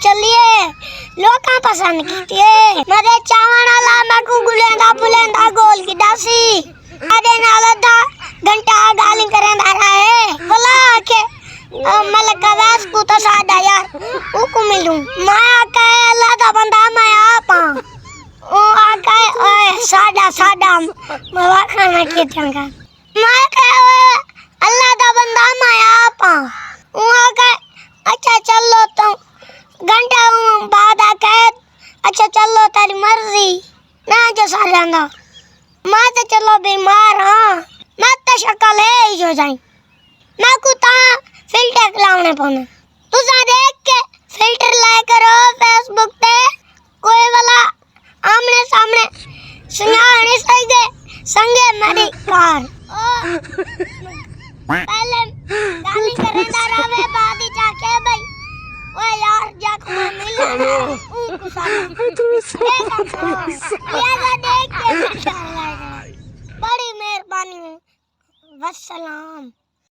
चलिए लोग पसंद कीजिए मरे चावण वाला मकू गुलेंदा पुलेंदा गोल की डासी अरे नालदा घंटा गाली करेंदा रहे भला के मलक कवास को तो सादा यार ऊ को मिलूं माया का अल्लाह दा बंदा मैं आपा ओ आका ओए सादा मवा खाना के चंगा मैं का अल्लाह दा बंदा मैं आपा ओ आका अच्छा चलो तो घंटा बाद आके अच्छा चलो तेरी मर्जी ना जो सारा मैं तो चलो बीमार हाँ मैं तो शक्ल है ही हो जाई मैं कुता फिल्टर लाने पौने तुझा देख के फिल्टर लाए करो फेसबुक पे कोई वाला आमने सामने सुनाने संगे मेरी कार पहले गाली करेंदा रहे बाद ही जाके भाई ओए यार जाको मिल उनको सारा देख के बड़ी मेहरबानी वस्सलाम।